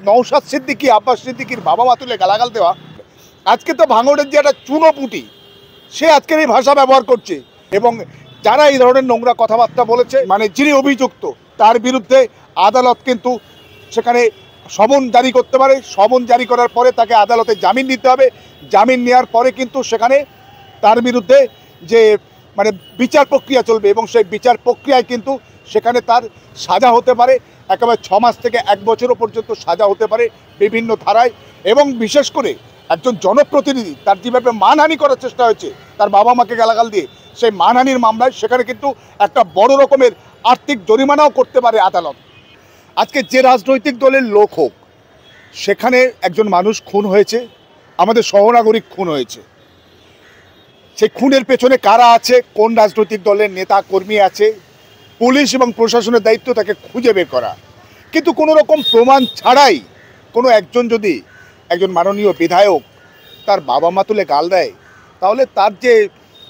নওশাদ সিদ্দিকী আব্বাস সিদ্দিকীর বাবা মা তুলে গালাগাল দেওয়া, আজকে তো ভাঙড়ের যে একটা চুনোপুটি সে আজকের এই ভাষা ব্যবহার করছে এবং যারা এই ধরনের নোংরা কথাবার্তা বলেছে মানে যিনি অভিযুক্ত তার বিরুদ্ধে আদালত কিন্তু সেখানে সমন জারি করতে পারে। সমন জারি করার পরে তাকে আদালতে জামিন নিতে হবে। জামিন নেওয়ার পরে কিন্তু সেখানে তার বিরুদ্ধে যে মানে বিচার প্রক্রিয়া চলবে এবং সেই বিচার প্রক্রিয়ায় কিন্তু সেখানে তার সাজা হতে পারে, একেবারে 6 মাস থেকে 1 বছরও পর্যন্ত সাজা হতে পারে বিভিন্ন ধারায়। এবং বিশেষ করে একজন জনপ্রতিনিধি তার যেভাবে মানহানি করার চেষ্টা হয়েছে তার বাবা মাকে গালাগাল দিয়ে, সেই মানহানির মামলায় সেখানে কিন্তু একটা বড় রকমের আর্থিক জরিমানাও করতে পারে আদালত। আজকে যে রাজনৈতিক দলের লোক হোক, সেখানে একজন মানুষ খুন হয়েছে, আমাদের সহনাগরিক খুন হয়েছে। সেই খুনের পেছনে কারা আছে, কোন রাজনৈতিক দলের নেতা কর্মী আছে, পুলিশ এবং প্রশাসনের দায়িত্ব তাকে খুঁজে বের করা। কিন্তু কোনো রকম প্রমাণ ছাড়াই কোনো একজন যদি একজন মাননীয় বিধায়ক তার বাবা মা তুলে গাল দেয়, তাহলে তার যে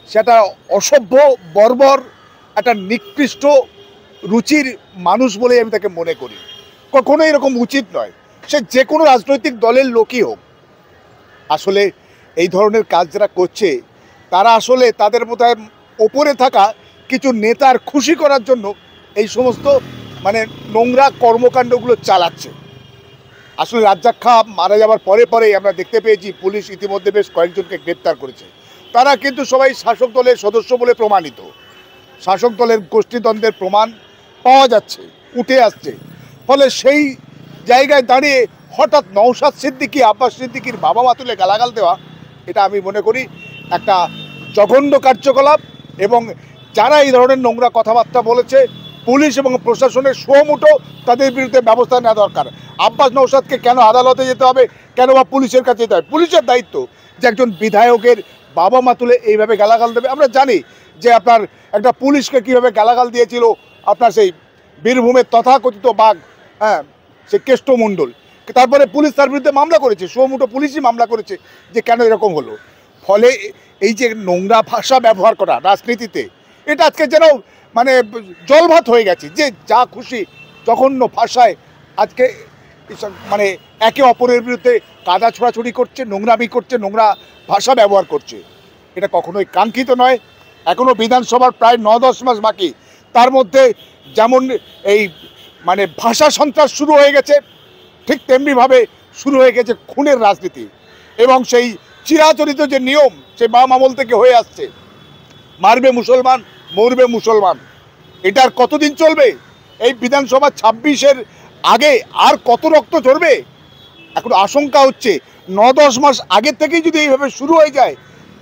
সেটা অসভ্য বর্বর একটা নিকৃষ্ট রুচির মানুষ বলে আমি তাকে মনে করি। কখনো এরকম উচিত নয়, সে যে কোনো রাজনৈতিক দলের লোকই হোক। আসলে এই ধরনের কাজ যারা করছে তারা আসলে তাদের বোধহয় ওপরে থাকা কিছু নেতার খুশি করার জন্য এই সমস্ত মানে নোংরা কর্মকাণ্ডগুলো চালাচ্ছে। আসলে রাজ্জাক খাঁ মারা যাওয়ার পরে পরেই আমরা দেখতে পেয়েছি পুলিশ ইতিমধ্যে বেশ কয়েকজনকে গ্রেপ্তার করেছে। তারা কিন্তু সবাই শাসক দলের সদস্য বলে প্রমাণিত। শাসক দলের গোষ্ঠীদ্বন্দ্বের প্রমাণ পাওয়া যাচ্ছে, উঠে আসছে। ফলে সেই জায়গায় দাঁড়িয়ে হঠাৎ নওশাদ সিদ্দিকী আব্বাস সিদ্দিকীর বাবা মা তুলে গালাগাল দেওয়া, এটা আমি মনে করি একটা জঘন্য কার্যকলাপ। এবং যারা এই ধরনের নোংরা কথাবার্তা বলেছে পুলিশ এবং প্রশাসনের সুমুটো তাদের বিরুদ্ধে ব্যবস্থা নেওয়া দরকার। আব্বাস নওশাদকে কেন আদালতে যেতে হবে, কেন বা পুলিশের কাছে যেতে হবে? পুলিশের দায়িত্ব যে একজন বিধায়কের বাবা মা তুলে এইভাবে গালাগাল দেবে। আমরা জানি যে আপনার একটা পুলিশকে কীভাবে গালাগাল দিয়েছিল আপনার সেই বীরভূমের তথাকথিত বাঘ, হ্যাঁ, সে কেষ্ট মণ্ডল। তারপরে পুলিশ তার বিরুদ্ধে মামলা করেছে, সুমুটো পুলিশই মামলা করেছে যে কেন এরকম হলো। ফলে এই যে নোংরা ভাষা ব্যবহার করা রাজনীতিতে, এটা আজকে যেন মানে জলভাত হয়ে গেছে। যে যা খুশি জঘন্য ভাষায় আজকে মানে একে অপরের বিরুদ্ধে কাদা ছোড়াছুড়ি করছে, নোংরামি করছে, নোংরা ভাষা ব্যবহার করছে। এটা কখনোই কাঙ্ক্ষিত নয়। এখনও বিধানসভার প্রায় 9-10 মাস বাকি, তার মধ্যে যেমন এই মানে ভাষা সন্ত্রাস শুরু হয়ে গেছে, ঠিক তেমনিভাবে শুরু হয়ে গেছে খুনের রাজনীতি। এবং সেই চিরাচরিত যে নিয়ম সে বাম আমল থেকে হয়ে আসছে, মারবে মুসলমান মরবে মুসলমান, এটার কতদিন চলবে? এই বিধানসভা 26-এর আগে আর কত রক্ত ঝরবে? এখন আশঙ্কা হচ্ছে 9-10 মাস আগের থেকেই যদি এইভাবে শুরু হয়ে যায়,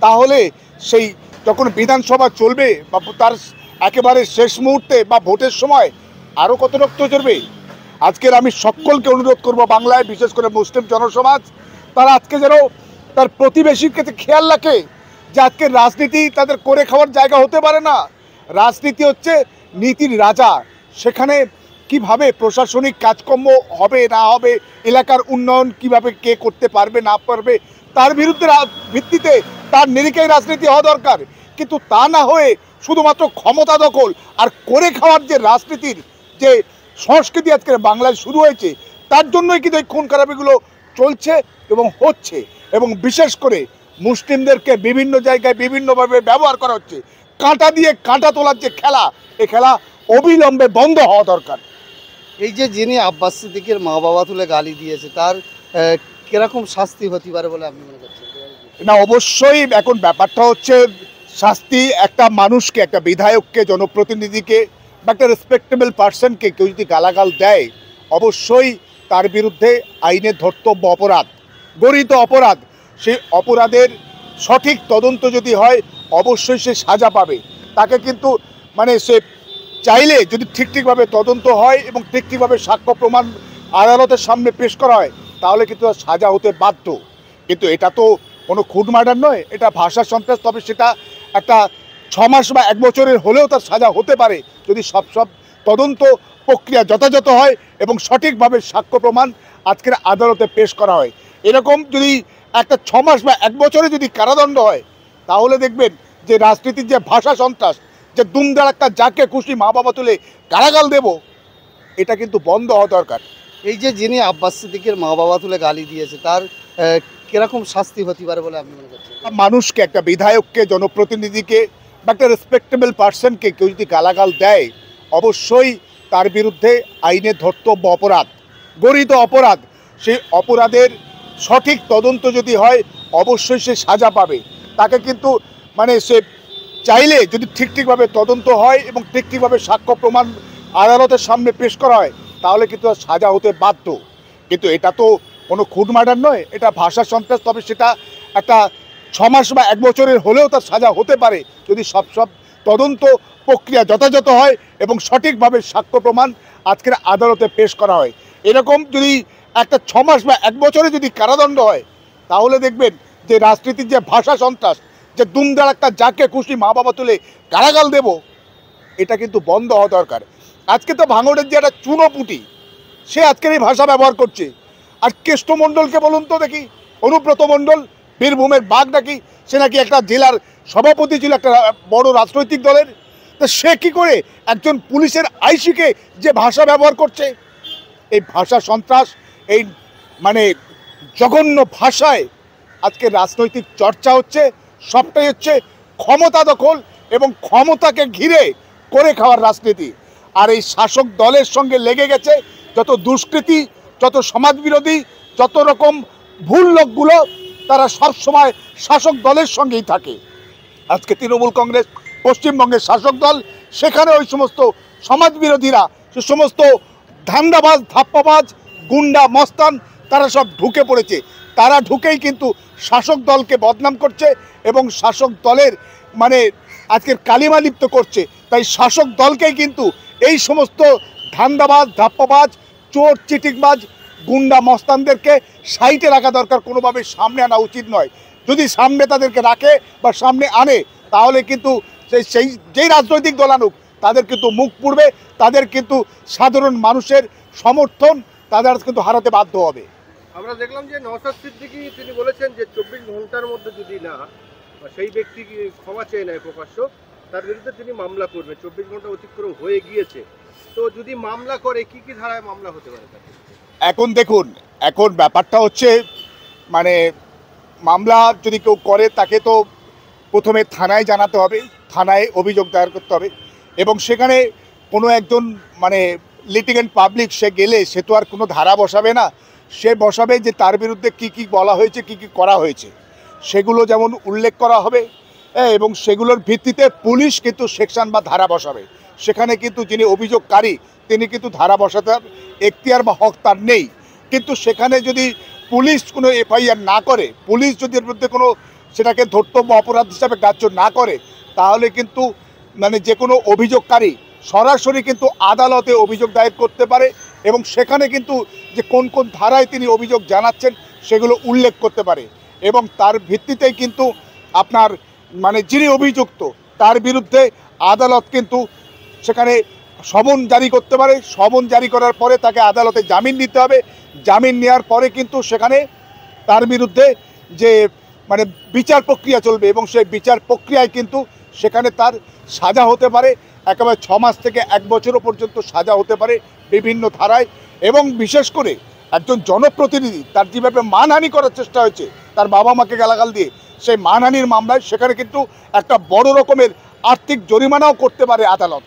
তাহলে সেই যখন বিধানসভা চলবে বা তার একেবারে শেষ মুহূর্তে বা ভোটের সময় আরও কত রক্ত ঝরবে। আজকের আমি সকলকে অনুরোধ করব, বাংলায় বিশেষ করে মুসলিম জনসমাজ, তারা আজকে যেন তার প্রতিবেশীর কাছে খেয়াল রাখে যে আজকের রাজনীতি তাদের করে খাওয়ার জায়গা হতে পারে না। রাজনীতি হচ্ছে নীতির রাজা। সেখানে কিভাবে প্রশাসনিক কাজকর্ম হবে না হবে, এলাকার উন্নয়ন কিভাবে কে করতে পারবে না পারবে, তার বিরুদ্ধে ভিত্তিতে তার নিরিখেই রাজনীতি হওয়া দরকার। কিন্তু তা না হয়ে শুধুমাত্র ক্ষমতা দখল আর করে খাওয়ার যে রাজনীতির যে সংস্কৃতি আজকের বাংলায় শুরু হয়েছে, তার জন্যই কিন্তু এই খুন খারাপিগুলো চলছে এবং হচ্ছে। এবং বিশেষ করে মুসলিমদেরকে বিভিন্ন জায়গায় বিভিন্নভাবে ব্যবহার করা হচ্ছে। কাঁটা দিয়ে কাঁটা তোলার যে খেলা, এই খেলা অবিলম্বে বন্ধ হওয়া দরকার। এই যে যিনি আব্বাস সিদ্দিকীর মা বাবা তুলে গালি দিয়েছে, তার কিরকম শাস্তি হতে পারে বলে আপনি মনে করছেন? না, অবশ্যই এখন ব্যাপারটা হচ্ছে শাস্তি একটা মানুষকে, একটা বিধায়ককে, জনপ্রতিনিধিকে বা একটা রেসপেক্টেবল পার্সনকে কেউ যদি গালাগাল দেয়, অবশ্যই তার বিরুদ্ধে আইনের ধর্তব্য অপরাধ, গরিত অপরাধ। সেই অপরাধের সঠিক তদন্ত যদি হয় অবশ্যই সে সাজা পাবে। তাকে কিন্তু মানে সে চাইলে যদি ঠিকভাবে তদন্ত হয় এবং ঠিকভাবে সাক্ষ্য প্রমাণ আদালতের সামনে পেশ করা হয়, তাহলে কিন্তু তার সাজা হতে বাধ্য। কিন্তু এটা তো কোনো খুন মার্ডার নয়, এটা ভাষা সন্ত্রাস। তবে সেটা একটা 6 মাস বা 1 বছরের হলেও তার সাজা হতে পারে যদি সব তদন্ত প্রক্রিয়া যথাযথ হয় এবং সঠিকভাবে সাক্ষ্য প্রমাণ আজকের আদালতে পেশ করা হয়। এরকম যদি একটা 6 মাস বা 1 বছরে যদি কারাদণ্ড হয়, তাহলে দেখবেন যে রাজনীতির যে ভাষা সন্ত্রাস, যে দুমদার একটা যাকে খুশি মা বাবা তুলে গালাগাল দেব, এটা কিন্তু বন্ধ হওয়া দরকার। এই যে যিনি আব্বাস সিদ্দিকীর মা বাবা তুলে গালি দিয়েছে তার কিরকম শাস্তি হতে পারে বলে আপনি মনে করছেন? মানুষকে, একটা বিধায়ককে, জনপ্রতিনিধিকে বা একটা রেসপেক্টেবল পার্সনকে কেউ যদি গালাগাল দেয়, অবশ্যই তার বিরুদ্ধে আইনে ধর্তব্য অপরাধ, গরিত অপরাধ। সেই অপরাধের সঠিক তদন্ত যদি হয় অবশ্যই সে সাজা পাবে। তাকে কিন্তু সে চাইলে যদি ঠিকভাবে তদন্ত হয় এবং ঠিকভাবে সাক্ষ্য প্রমাণ আদালতের সামনে পেশ করা হয় তাহলে কিন্তু তার সাজা হতে বাধ্য। কিন্তু এটা তো কোনো খুন মার্ডার নয়, এটা ভাষা সন্ত্রাস। তবে সেটা একটা 6 মাস বা 1 বছরের হলেও তার সাজা হতে পারে যদি সব তদন্ত প্রক্রিয়া যথাযথ হয় এবং সঠিকভাবে সাক্ষ্য প্রমাণ আজকের আদালতে পেশ করা হয়। এরকম যদি একটা 6 মাস বা 1 বছরে যদি কারাদণ্ড হয় তাহলে দেখবেন যে রাজনীতির যে ভাষা সন্ত্রাস, যে দুমদার একটা যাকে খুশি মা বাবা তুলে গালাগাল দেব, এটা কিন্তু বন্ধ হওয়া দরকার। আজকে তো ভাঙড়ের যে একটা চুনোপুটি, সে আজকের এই ভাষা ব্যবহার করছে। আর কেষ্ট মণ্ডলকে বলুন তো দেখি, অনুব্রত মণ্ডল বীরভূমের বাঘ নাকি, সে নাকি একটা জেলার সভাপতি ছিল একটা বড় রাজনৈতিক দলের। তো সে কি করে একজন পুলিশের আইসিকে যে ভাষা ব্যবহার করছে, এই ভাষা সন্ত্রাস, এই জঘন্য ভাষায় আজকে রাজনৈতিক চর্চা হচ্ছে। সবটাই হচ্ছে ক্ষমতা দখল এবং ক্ষমতাকে ঘিরে করে খাওয়ার রাজনীতি। আর এই শাসক দলের সঙ্গে লেগে গেছে যত দুষ্কৃতি, যত সমাজবিরোধী, যত রকম ভুল লোকগুলো, তারা সব সময় শাসক দলের সঙ্গেই থাকে। আজকে তৃণমূল কংগ্রেস পশ্চিমবঙ্গের শাসক দল, সেখানে ওই সমস্ত সমাজবিরোধীরা, সে সমস্ত ধান্দাবাজ, ধাপ্পাবাজ, গুন্ডা, মস্তান, তারা সব ঢুকে পড়েছে। তারা ঢুকেই কিন্তু শাসক দলকে বদনাম করছে এবং শাসক দলের আজকের কালিমা লিপ্ত করছে। তাই শাসক দলকেই কিন্তু এই সমস্ত ধান্দাবাজ, ধাপ্পাবাজ, চোর, চিটিংবাজ, গুন্ডা, মস্তানদেরকে সাইটে রাখা দরকার, কোনোভাবে সামনে আনা উচিত নয়। যদি সামনে তাদেরকে রাখে বা সামনে আনে তাহলে কিন্তু যেই রাজনৈতিক দল আনুক তাদের কিন্তু মুখ পুড়বে, তাদের কিন্তু সাধারণ মানুষের সমর্থন তাদের কিন্তু হারাতে বাধ্য হবে। আমরা দেখলাম যে নওশাদ সিদ্দিকী তিনি বলেছেন যে 24 ঘন্টার মধ্যে যদি না সেই ব্যক্তি ক্ষমা চেয়ে নেয় প্রকাশ্য, তার বিরুদ্ধে তিনি মামলা করবেন। 24 ঘন্টা অতিক্রম হয়ে গিয়েছে, তো যদি মামলা করে কি কি ধারায় মামলা হতে পারে? এখন দেখুন, এখন ব্যাপারটা হচ্ছে মামলা যদি কেউ করে তাকে তো প্রথমে থানায় জানাতে হবে, থানায় অভিযোগ দায়ের করতে হবে এবং সেখানে কোনো একজন লিটিগেন্ট পাবলিক সে গেলে সে তো আর কোনো ধারা বসাবে না। সে বসাবে যে তার বিরুদ্ধে কি কি বলা হয়েছে, কি কি করা হয়েছে, সেগুলো যেমন উল্লেখ করা হবে এবং সেগুলোর ভিত্তিতে পুলিশ কিন্তু সেকশন বা ধারা বসাবে। সেখানে কিন্তু যিনি অভিযোগকারী তিনি কিন্তু ধারা বসাতে এখতিয়ার বা হক তার নেই। কিন্তু সেখানে যদি পুলিশ কোনো এফআইআর না করে, পুলিশ যদি এর বিরুদ্ধে কোনো সেটাকে ধর্তব্য অপরাধ হিসাবে গ্রাহ্য না করে, তাহলে কিন্তু যে কোনো অভিযোগকারী সরাসরি কিন্তু আদালতে অভিযোগ দায়ের করতে পারে এবং সেখানে কিন্তু যে কোন কোন ধারায় তিনি অভিযোগ জানাচ্ছেন সেগুলো উল্লেখ করতে পারে এবং তার ভিত্তিতেই কিন্তু আপনার যিনি অভিযুক্ত তার বিরুদ্ধে আদালত কিন্তু সেখানে সমন জারি করতে পারে। সমন জারি করার পরে তাকে আদালতে জামিন নিতে হবে। জামিন নেওয়ার পরে কিন্তু সেখানে তার বিরুদ্ধে যে বিচার প্রক্রিয়া চলবে এবং সেই বিচার প্রক্রিয়ায় কিন্তু সেখানে তার সাজা হতে পারে, একেবারে 6 মাস থেকে 1 বছরও পর্যন্ত সাজা হতে পারে বিভিন্ন ধারায়। এবং বিশেষ করে একজন জনপ্রতিনিধি তার যেভাবে মানহানি করার চেষ্টা হয়েছে তার বাবা মাকে গালাগাল দিয়ে, সেই মানহানির মামলায় সেখানে কিন্তু একটা বড় রকমের আর্থিক জরিমানাও করতে পারে আদালত।